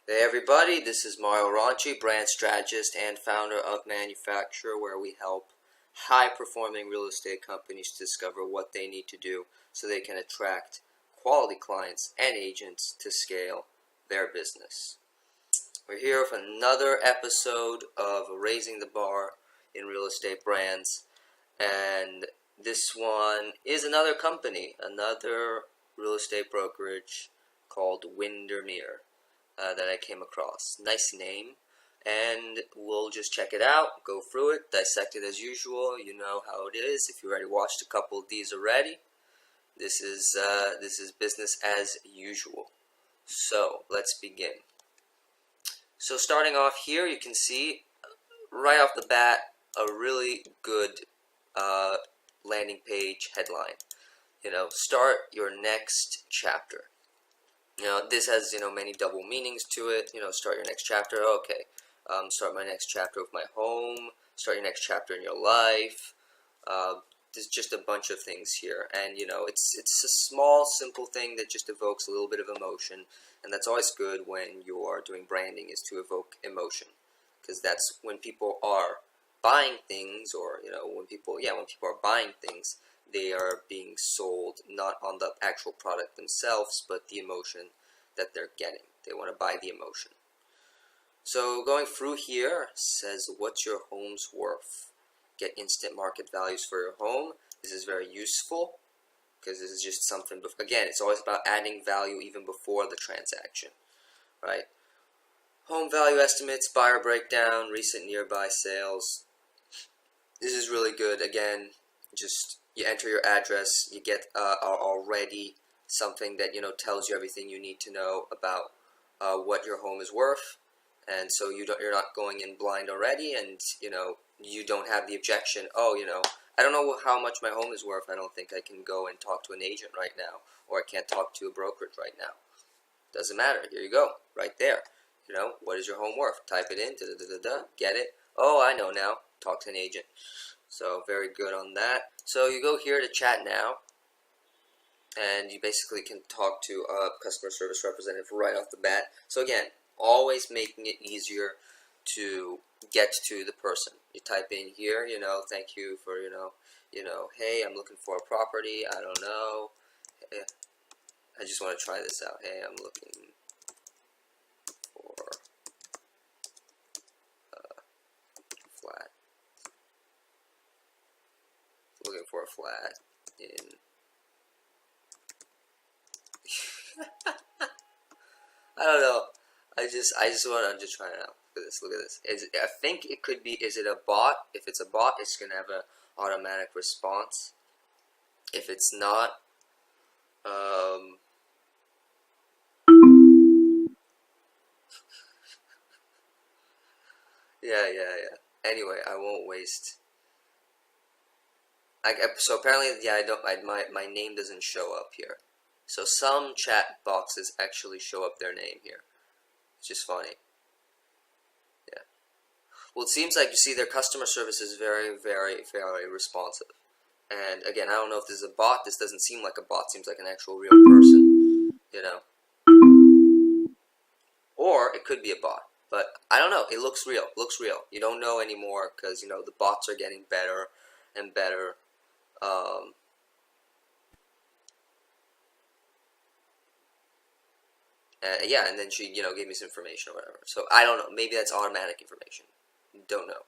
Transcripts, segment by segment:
Hey everybody, this is Mario Ranchi, brand strategist and founder of ManuFracture, where we help high-performing real estate companies to discover what they need to do so they can attract quality clients and agents to scale their business. We're here with another episode of Raising the Bar in Real Estate Brands, and this one is another company, another real estate brokerage called Windermere. That I came across. Nice name, and we'll just check it out, go through it, dissect it as usual. You know how it is. If you already watched a couple of these already, this is business as usual. So let's begin. So starting off here, you can see right off the bat a really good landing page headline. Start your next chapter. This has, many double meanings to it. Start your next chapter. Okay. Start my next chapter with my home. Start your next chapter in your life. There's just a bunch of things here. And, it's a small, simple thing that just evokes a little bit of emotion. And that's always good when you're doing branding, is to evoke emotion. Because that's when people are buying things, or, when people are buying things, they are being sold not on the actual product themselves, but the emotion that they're getting. They want to buy the emotion. So going through here, says, what's your home's worth? Get instant market values for your home. This is very useful because this is just something, again, it's always about adding value even before the transaction, right? Home value estimates, buyer breakdown, recent nearby sales. This is really good. Again, just you enter your address, you get already something that tells you everything you need to know about what your home is worth, and so you're not going in blind already, and you don't have the objection. Oh, I don't know how much my home is worth. I don't think I can go and talk to an agent right now, or I can't talk to a brokerage right now. Doesn't matter. Here you go, right there. What is your home worth? Type it in. Get it. Oh, I know now. Talk to an agent. So very good on that. So you go here to chat now, and you basically can talk to a customer service representative right off the bat. So again, always making it easier to get to the person. You type in here, thank you for, hey, I'm looking for a property. I don't know. I just want to try this out. Hey, I'm looking for a flat. Looking for a flat in I don't know. I just want to try it out. Look at this. I think it could be. Is it a bot? If it's a bot, it's gonna have an automatic response. If it's not, yeah. Anyway, I won't waste. So apparently, yeah, my name doesn't show up here. So some chat boxes actually show up their name here. It's just funny. Yeah. Well, it seems like, you see, their customer service is very, very, very responsive. And again, I don't know if this is a bot. This doesn't seem like a bot. It seems like an actual real person, Or it could be a bot. But I don't know. It looks real. Looks real. You don't know anymore because, the bots are getting better and better. Yeah, and then she, gave me some information or whatever. So I don't know. Maybe that's automatic information. Don't know.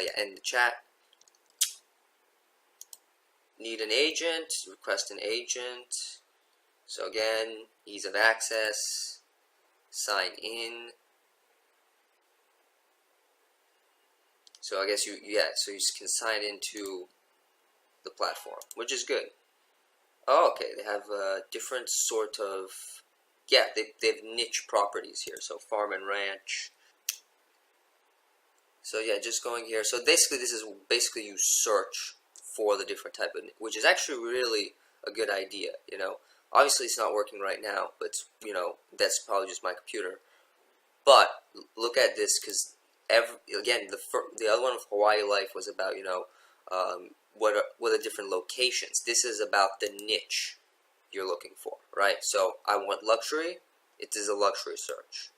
Yeah, and the chat. Need an agent. Request an agent. So again, ease of access. Sign in. So I guess so you can sign into the platform, which is good. Oh, okay. They have a different sort of. Yeah, they have niche properties here, so farm and ranch. So yeah, just going here. So basically, this is you search for the different type of, which is actually really a good idea. Obviously it's not working right now, but that's probably just my computer. But look at this, because again, the other one of Hawaii Life was about what are the different locations. This is about the niche you're looking for, right? So I want luxury. It is a luxury search.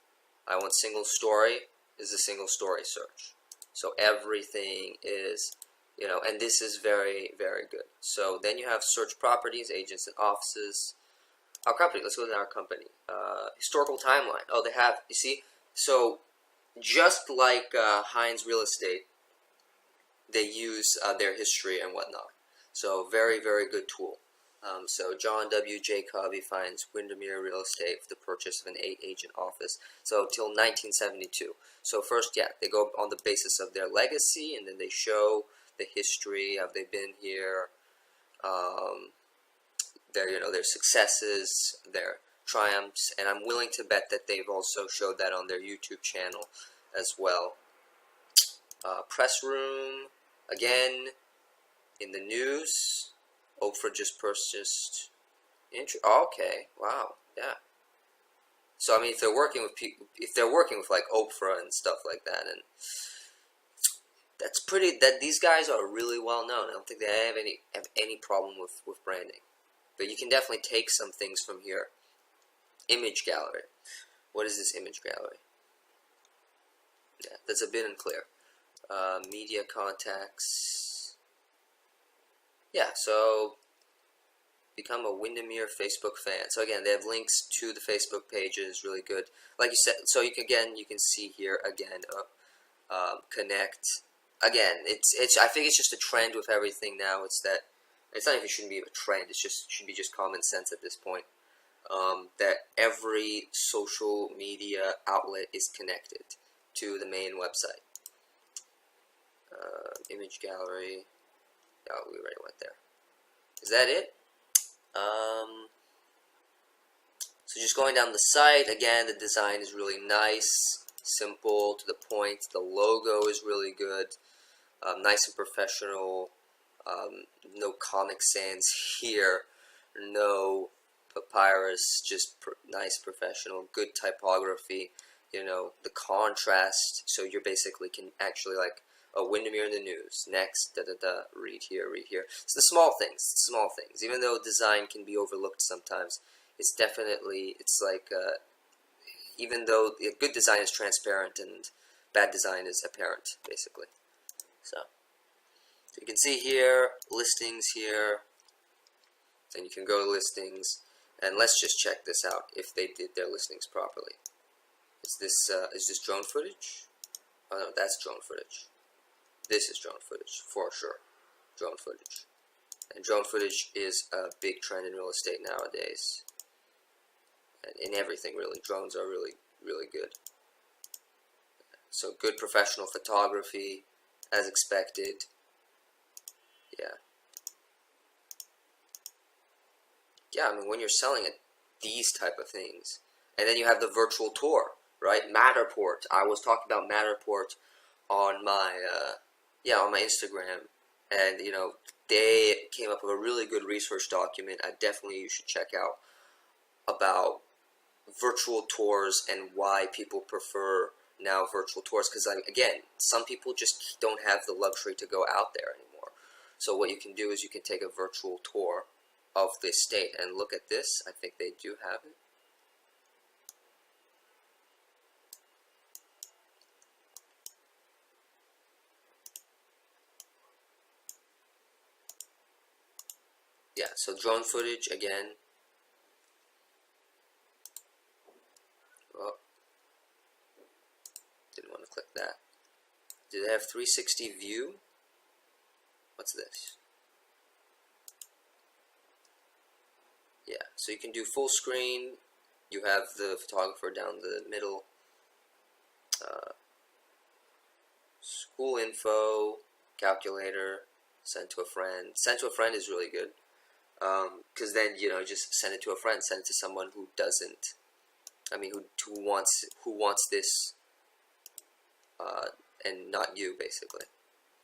I want single story is a single story search. So everything is, and this is very, very good. So then you have search properties, agents and offices. Our company, let's go to our company. Historical timeline. Oh, they have, you see, so just like Heinz Real Estate, they use their history and whatnot. So very, very good tool. So John W. J. Covey finds Windermere Real Estate for the purchase of an 8-agent office. So till 1972. So first, yeah, they go on the basis of their legacy, and then they show the history. Have they been here? Their successes, their triumphs, and I'm willing to bet that they've also showed that on their YouTube channel as well. Press room, again, in the news. Oprah just purchased. Okay, wow, yeah. So I mean, if they're working with like Oprah and stuff like that, and that's pretty. That these guys are really well known. I don't think they have any problem with branding. But you can definitely take some things from here. Image gallery. What is this image gallery? Yeah, that's a bit unclear. Media contacts. Yeah, so become a Windermere Facebook fan. So again, they have links to the Facebook pages. Really good. Like you said, so you can see here again. Connect. Again, it's. I think it's just a trend with everything now. It's that. It's not even shouldn't be a trend. It should be just common sense at this point. That every social media outlet is connected to the main website. Image gallery. Oh, we already went there. Is that it? So just going down the site, again, the design is really nice, simple, to the point. The logo is really good, nice and professional. No Comic Sans here, no papyrus, just nice, professional, good typography. The contrast, so you basically can actually like, oh, Windermere in the news, next, read here. It's the small things, even though design can be overlooked sometimes, it's like, even though good design is transparent and bad design is apparent, basically. So you can see here, listings here, and you can go to listings, and let's just check this out, if they did their listings properly. Is this drone footage? Oh no, that's drone footage. This is drone footage, for sure. Drone footage. And drone footage is a big trend in real estate nowadays. And in everything, really. Drones are really, really good. So good professional photography, as expected. Yeah. Yeah, I mean, when you're selling these type of things, and then you have the virtual tour, right? Matterport. I was talking about Matterport on my, on my Instagram, and they came up with a really good research document. You should check out about virtual tours and why people prefer now virtual tours. Because again, some people just don't have the luxury to go out there anymore. So what you can do is you can take a virtual tour of the estate and look at this. I think they do have it. Yeah, so drone footage again. Oh, didn't want to click that. Do they have 360 view? What's this? Yeah, so you can do full screen. You have the photographer down the middle. School info, calculator, send to a friend. Send to a friend is really good. Because then, just send it to a friend. Send it to someone who doesn't. I mean, who wants this, and not you, basically.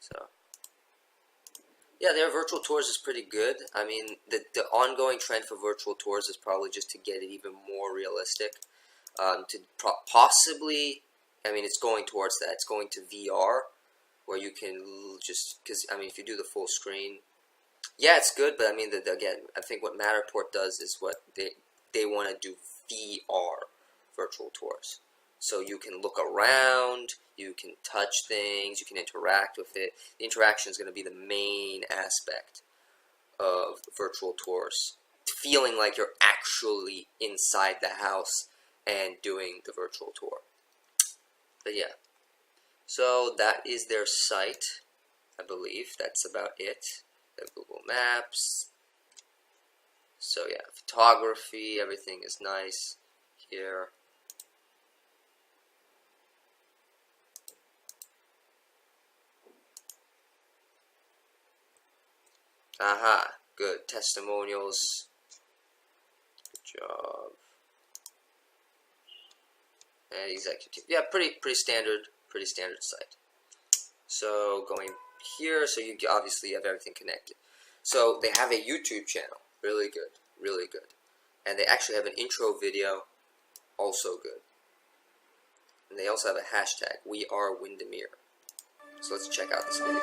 So. Yeah, their virtual tours is pretty good. I mean, the ongoing trend for virtual tours is probably just to get it even more realistic. Possibly, I mean, it's going towards that. It's going to VR, where you can just, because, I mean, if you do the full screen, yeah, it's good, but I mean, again, I think what Matterport does is what they want to do VR virtual tours. So you can look around, you can touch things, you can interact with it. The interaction is going to be the main aspect of virtual tours. Feeling like you're actually inside the house and doing the virtual tour. But yeah, so that is their site, I believe. That's about it. They have Google Maps. So yeah, photography, everything is nice here. Aha, good. Testimonials. Good job. And executive. Yeah, pretty standard site. So going here, so you obviously have everything connected. So they have a YouTube channel, really good, really good. And they actually have an intro video, also good. And they also have a hashtag, We Are Windermere. So let's check out this video.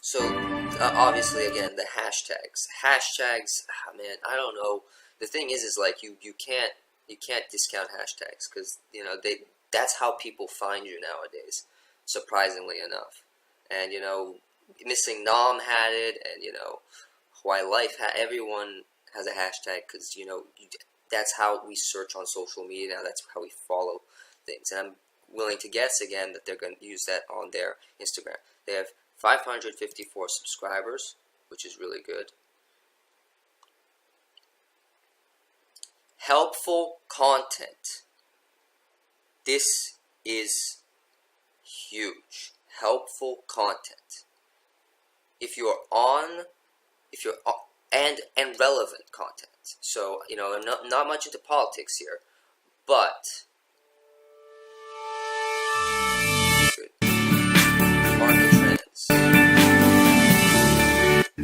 So obviously, again, the hashtags. Hashtags, man, I don't know. The thing is like you can't discount hashtags because that's how people find you nowadays. Surprisingly enough, and Missing Nom had it, and Why Life everyone has a hashtag because that's how we search on social media now. That's how we follow things, and I'm willing to guess again that they're going to use that on their Instagram. They have 554 subscribers, which is really good. Helpful content. This is huge. Helpful content. If you're and relevant content. So, I'm not much into politics here, but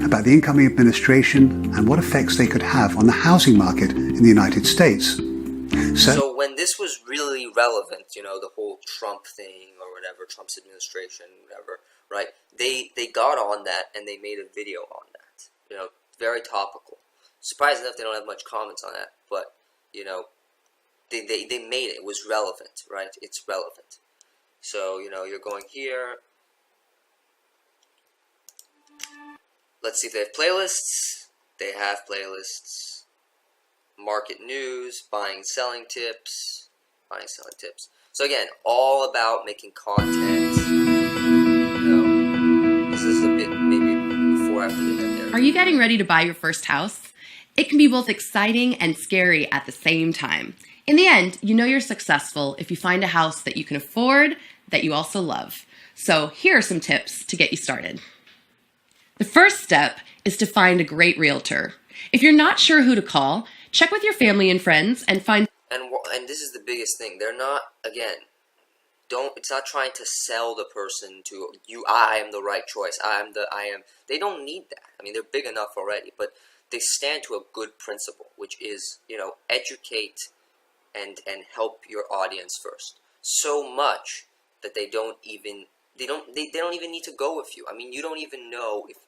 about the incoming administration and what effects they could have on the housing market in the United States. So when this was really relevant, the whole Trump thing or whatever, Trump's administration, whatever, right? They got on that and they made a video on that. Very topical. Surprising enough, they don't have much comments on that, but they made it. It was relevant, right? It's relevant. So you're going here. Let's see if they have playlists. They have playlists. Market news, buying, selling tips. So again, all about making content. This is a bit maybe before after they get there. Are you getting ready to buy your first house? It can be both exciting and scary at the same time. In the end, you're successful if you find a house that you can afford, that you also love. So here are some tips to get you started. The first step is to find a great realtor. If you're not sure who to call, check with your family and friends and find... And this is the biggest thing. They're not, again, it's not trying to sell the person to I am the right choice. They don't need that. I mean, they're big enough already, but they stand to a good principle, which is, educate and help your audience first. So much that they don't even need to go with you. I mean, you don't even know if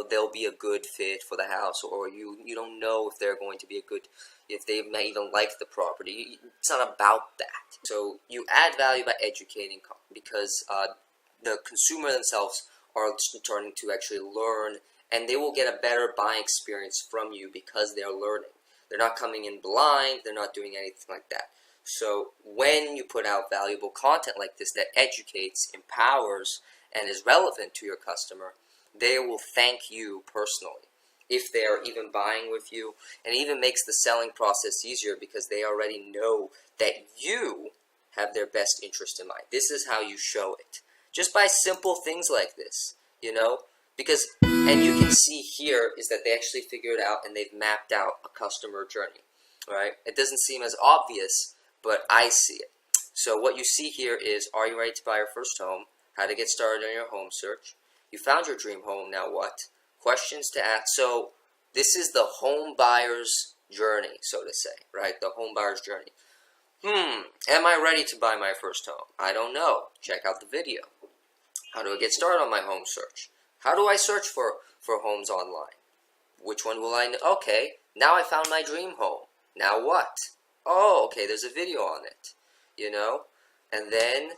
they'll be a good fit for the house, or you don't know if they're going to be if they may even like the property. It's not about that. So you add value by educating, because the consumer themselves are starting to actually learn, and they will get a better buying experience from you because they're learning. They're not coming in blind. They're not doing anything like that. So when you put out valuable content like this that educates, empowers, and is relevant to your customer, they will thank you personally if they are even buying with you, and it even makes the selling process easier because they already know that you have their best interest in mind. This is how you show it. Just by simple things like this, you know? Because, and you can see here is that they actually figured out and they've mapped out a customer journey, right? It doesn't seem as obvious, but I see it. So what you see here is, are you ready to buy your first home? How to get started on your home search. You found your dream home, now what? Questions to ask. So this is the home buyer's journey, so to say, right? The home buyer's journey. Am I ready to buy my first home? I don't know. Check out the video. How do I get started on my home search? How do I search for homes online? Which one will I know? Okay, now I found my dream home. Now what? Oh, okay, there's a video on it, you know? And then,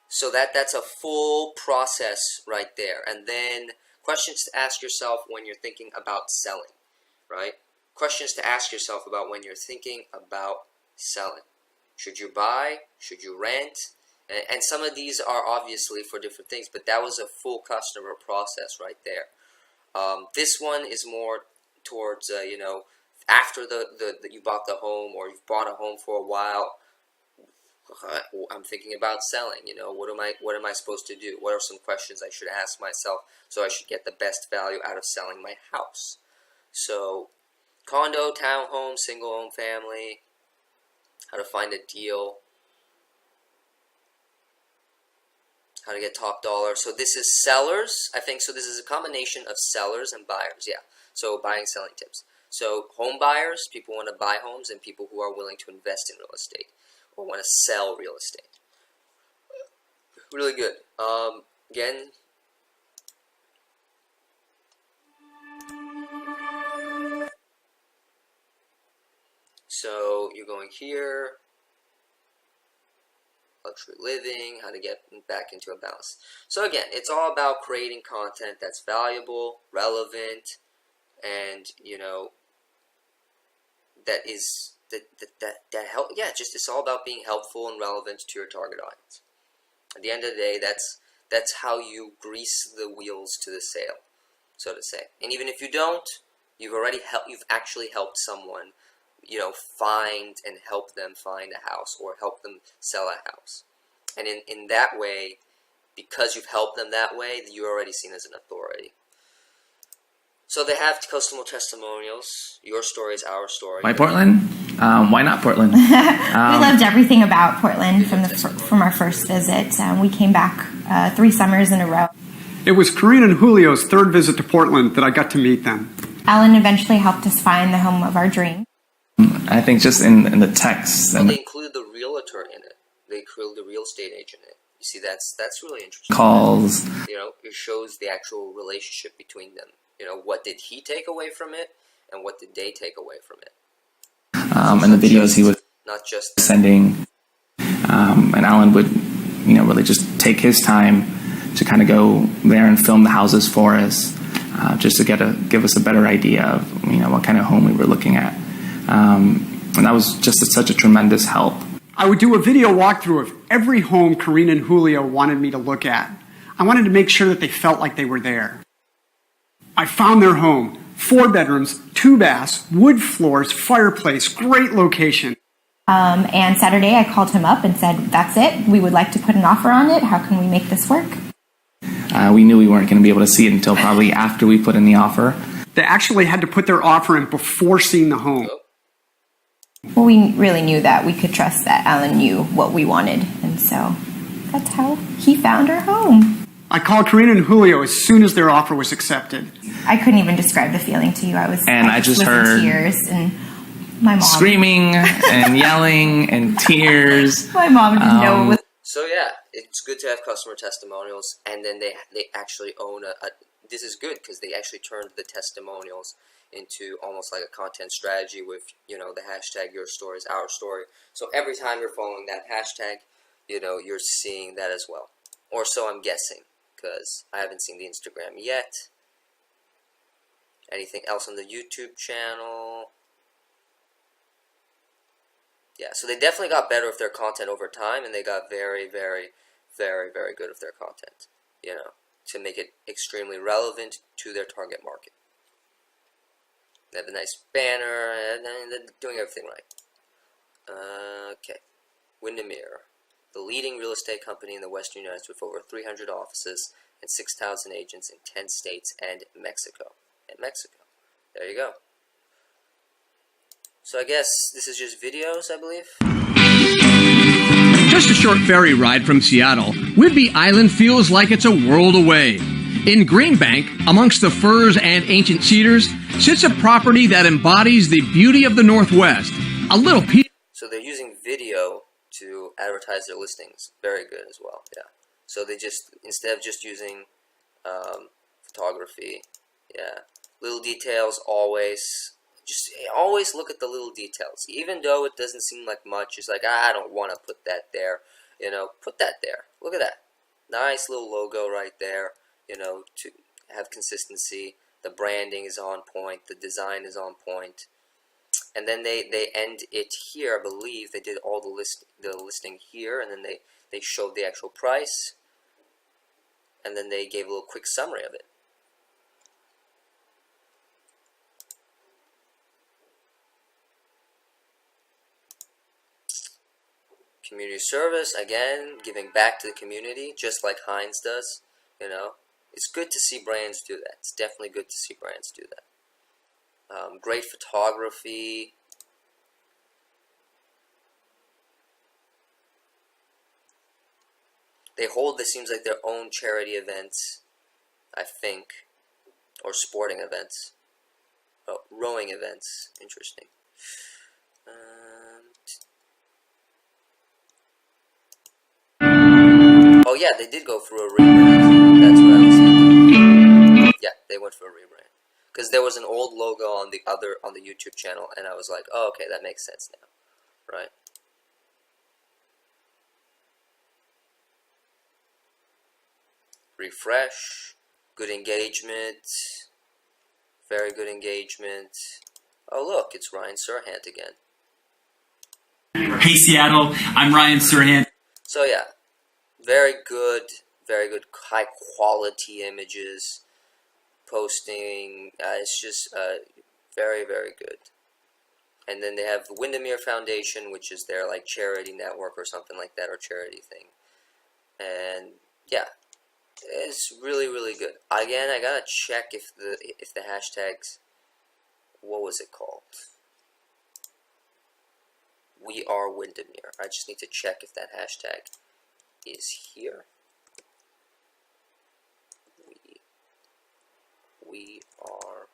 so that's a full process right there. And then questions to ask yourself when you're thinking about selling, right? Questions to ask yourself about when you're thinking about selling. Should you buy? Should you rent? And some of these are obviously for different things, but that was a full customer process right there. This one is more towards, you know, after you bought the home or you've bought a home for a while. I'm thinking about selling. You know, what am I supposed to do? What are some questions I should ask myself so I should get the best value out of selling my house? So, condo, townhome, single home, family. How to find a deal. How to get top dollar. So this is sellers, I think. So this is a combination of sellers and buyers. Yeah. So buying, selling tips. So home buyers, people want to buy homes, and people who are willing to invest in real estate or want to sell real estate. Really good. Again, so you're going here. Luxury living, how to get back into a balance. So again, it's all about creating content that's valuable, relevant, and you know that help. Yeah, just it's all about being helpful and relevant to your target audience. At the end of the day, that's how you grease the wheels to the sale, so to say. And even if you don't, you've actually helped someone, you know, find and help them find a house or help them sell a house. And in that way, because you've helped them that way, you're already seen as an authority. So they have customer testimonials. Your story is our story. Why Portland? Why not Portland? We loved everything about Portland from our first visit. We came back 3 summers in a row. It was Karina and Julio's 3rd visit to Portland that I got to meet them. Alan eventually helped us find the home of our dream. I think just in the text. Well, they included the realtor in it. They included the real estate agent in it. You see, that's really interesting. Calls. You know, it shows the actual relationship between them. You know, what did he take away from it, and what did they take away from it? And the videos he was not just sending, and Alan would, you know, really just take his time to kind of go there and film the houses for us, just to give us a better idea of, you know, what kind of home we were looking at. And that was just such a tremendous help. I would do a video walkthrough of every home Karina and Julio wanted me to look at. I wanted to make sure that they felt like they were there. I found their home. 4 bedrooms, 2 baths, wood floors, fireplace, great location. And Saturday I called him up and said, that's it. We would like to put an offer on it. How can we make this work? We knew we weren't going to be able to see it until probably after we put in the offer. They actually had to put their offer in before seeing the home. Well, we really knew that we could trust that Alan knew what we wanted. And so that's how he found our home. I called Karina and Julio as soon as their offer was accepted. I couldn't even describe the feeling to you. I just was heard in tears, and my mom screaming and yelling and tears. My mom didn't know it was. So yeah, it's good to have customer testimonials, and then they actually own this is good because they actually turned the testimonials into almost like a content strategy with, you know, the hashtag your story is our story. So every time you're following that hashtag, you know, you're seeing that as well. Or so I'm guessing, because I haven't seen the Instagram yet. Anything else on the YouTube channel? Yeah, so they definitely got better with their content over time, and they got very, very, very, very good with their content, you know, to make it extremely relevant to their target market. They have a nice banner, and they're doing everything right. Okay, Windermere. the leading real estate company in the Western United States with over 300 offices and 6,000 agents in 10 states and Mexico. There you go. So I guess this is just videos, I believe. Just a short ferry ride from Seattle, Whidbey Island feels like it's a world away. In Greenbank, amongst the firs and ancient cedars, sits a property that embodies the beauty of the Northwest. A little piece. So they're using video to advertise their listings. Very good as well, yeah. So they just, instead of just using photography, yeah. Little details always. Just always look at the little details. Even though it doesn't seem like much, it's like, I don't want to put that there. You know, put that there. Look at that. Nice little logo right there. You know, to have consistency. The branding is on point. The design is on point. And then they end it here, I believe. They did all the listing here, and then they showed the actual price. And then they gave a little quick summary of it. Community service, again, giving back to the community, just like Heinz does, you know. It's good to see brands do that. It's definitely good to see brands do that. Great photography. They hold, this seems like their own charity events, I think, or sporting events. Oh, rowing events. Interesting. Oh yeah, they did go through a rebrand. That's what I was thinking. Yeah, they went for a rebrand because there was an old logo on the YouTube channel, and I was like, oh, okay, that makes sense now, right? Refresh, good engagement, very good engagement. Oh look, it's Ryan Serhant again. Hey Seattle, I'm Ryan Serhant. So yeah. Very good, high quality images, posting, it's just very, very good. And then they have the Windermere Foundation, which is their like charity network or something like that, or charity thing. And yeah, it's really, really good. Again, I gotta check if the hashtags, what was it called? We are Windermere. I just need to check if that hashtag is here. We are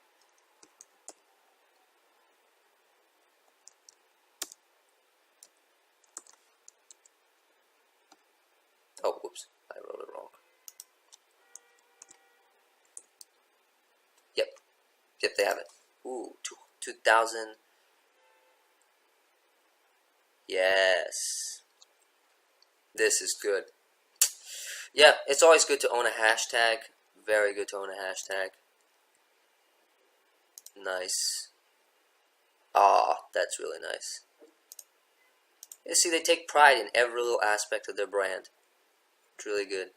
oh whoops, I wrote it wrong. Yep, they have it. Ooh, 2000. Yes. This is good. Yeah, it's always good to own a hashtag. Very good to own a hashtag. Nice. Ah, that's really nice. You see, they take pride in every little aspect of their brand. It's really good.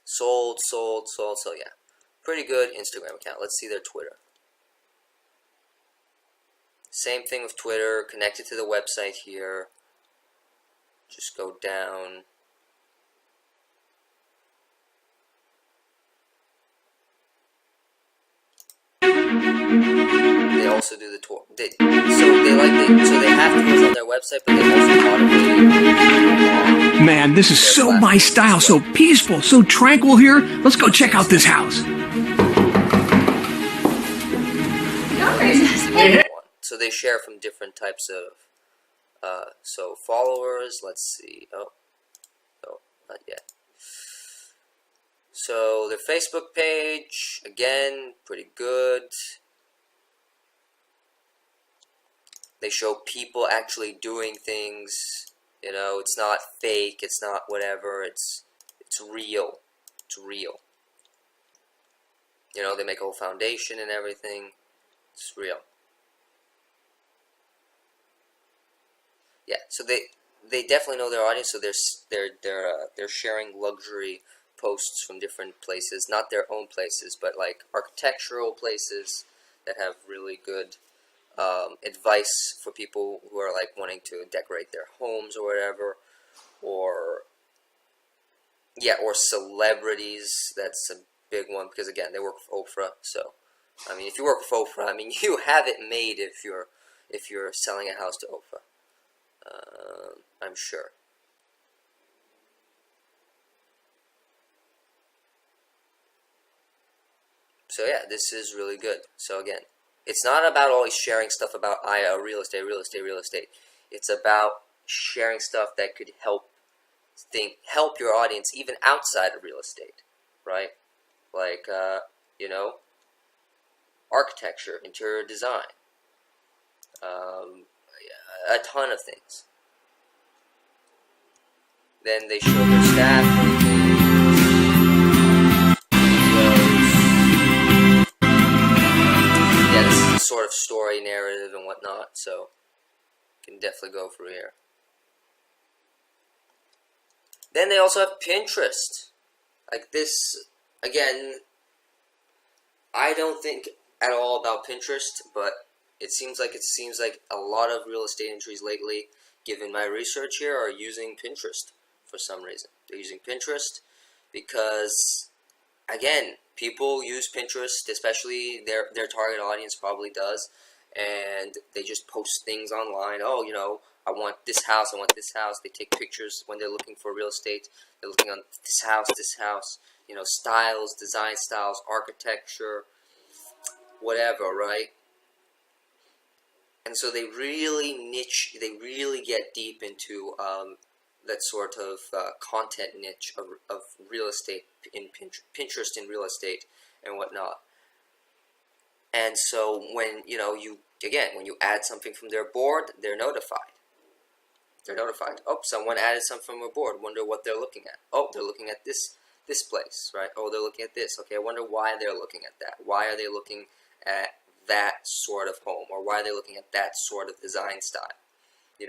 Sold. So yeah, pretty good Instagram account. Let's see their Twitter. Same thing with Twitter, connected to the website here. Just go down. They also do the tour. So they have things on their website, but they also automate. Man, this is so my style, so peaceful, so tranquil here. Let's go check out this house. So they share from different types of, so followers, let's see, oh, not yet. So their Facebook page, again, pretty good. They show people actually doing things, you know, it's not fake, it's not whatever, it's real, it's real. You know, they make a whole foundation and everything, it's real. Yeah, so they definitely know their audience. So they're sharing luxury posts from different places, not their own places, but like architectural places that have really good advice for people who are like wanting to decorate their homes or whatever, or or celebrities. That's a big one because again, they work for Oprah. So, I mean, if you work for Oprah, I mean, you have it made if you're selling a house to Oprah. I'm sure. So yeah, this is really good. So again, it's not about always sharing stuff about real estate. It's about sharing stuff that could help your audience even outside of real estate, right? Like architecture, interior design, a ton of things. Then they show their staff ratings, this is the sort of story, narrative, and whatnot, so you can definitely go through here. Then they also have Pinterest. Like this, again, I don't think at all about Pinterest, but it seems like a lot of real estate entries lately, given my research here, are using Pinterest for some reason. They're using Pinterest because, again, people use Pinterest, especially their target audience probably does, and they just post things online. Oh, I want this house, I want this house. They take pictures when they're looking for real estate. They're looking on this house, styles, design styles, architecture, whatever, right? And so they really niche, they really get deep into that sort of content niche of real estate in Pinterest in real estate and whatnot. And so when when you add something from their board, they're notified. Oh, someone added something from a board. Wonder what they're looking at. Oh, they're looking at this place, right? Oh, they're looking at this. Okay, I wonder why they're looking at that. Why are they looking at that sort of home, or why are they looking at that sort of design style?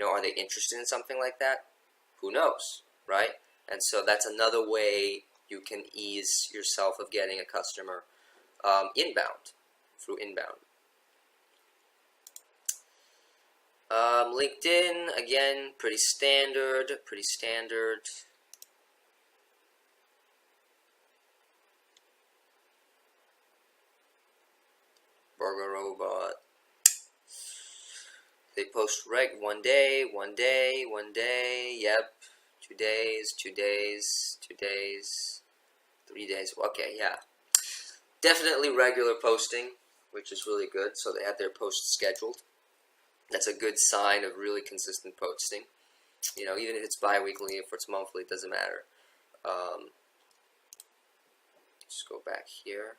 Are they interested in something like that? Who knows, right? And so that's another way you can ease yourself of getting a customer through inbound. LinkedIn, again, pretty standard. Burger Robot. They post one day. Yep. 2 days, 3 days. Okay, yeah. Definitely regular posting, which is really good. So they have their posts scheduled. That's a good sign of really consistent posting. Even if it's bi-weekly, if it's monthly, it doesn't matter. Just go back here.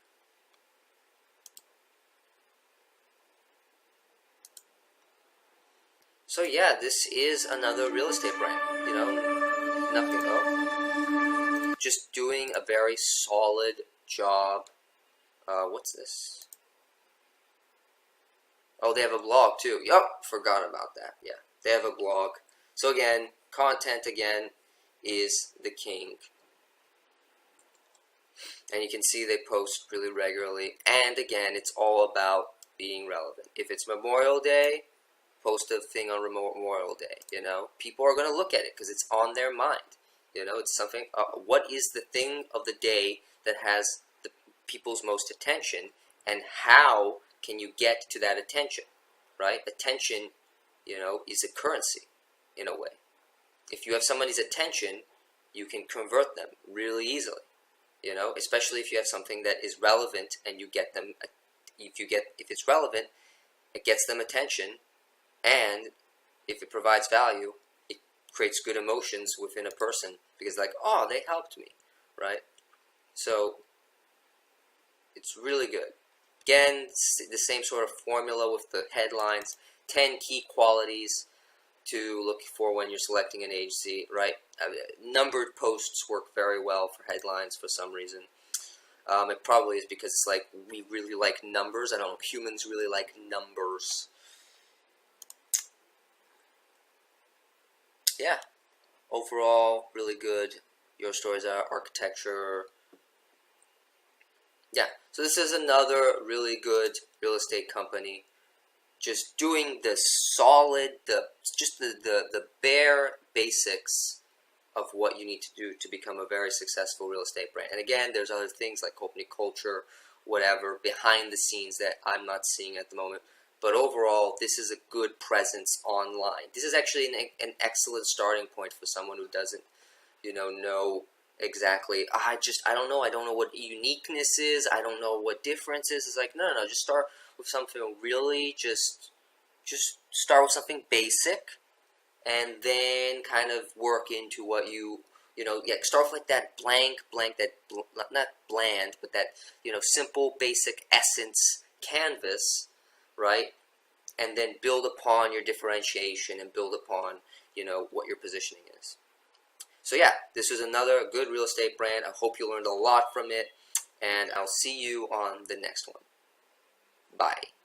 So yeah, this is another real estate brand. Just doing a very solid job. What's this? Oh, they have a blog too. Yup, forgot about that. Yeah, they have a blog. So again, content is the king. And you can see they post really regularly. And again, it's all about being relevant. If it's Memorial Day, post a thing on Memorial Day. People are going to look at it because it's on their mind. It's something. What is the thing of the day that has the people's most attention, and how can you get to that attention, right? Attention, is a currency in a way. If you have somebody's attention, you can convert them really easily, especially if you have something that is relevant and you get them. If it's relevant, it gets them attention, and if it provides value, it creates good emotions within a person because oh, they helped me, right? So it's really good. Again, the same sort of formula with the headlines. 10 key qualities to look for when you're selecting an agency, right? Numbered posts work very well for headlines for some reason. It probably is because it's we really like numbers. I don't know, humans really like numbers. Yeah, overall, really good. Your stories are architecture. Yeah, so this is another really good real estate company. just doing the solid, the bare basics of what you need to do to become a very successful real estate brand. And again, there's other things like company culture, whatever, behind the scenes that I'm not seeing at the moment. But overall, this is a good presence online. This is actually an excellent starting point for someone who doesn't, know exactly. I don't know. I don't know what uniqueness is. I don't know what difference is. It's like, no. Just start with something really, just start with something basic, and then kind of work into what start with like that not bland, but that, simple, basic essence canvas, right? And then build upon your differentiation and build upon, what your positioning is. So yeah, this was another good real estate brand. I hope you learned a lot from it, and I'll see you on the next one. Bye.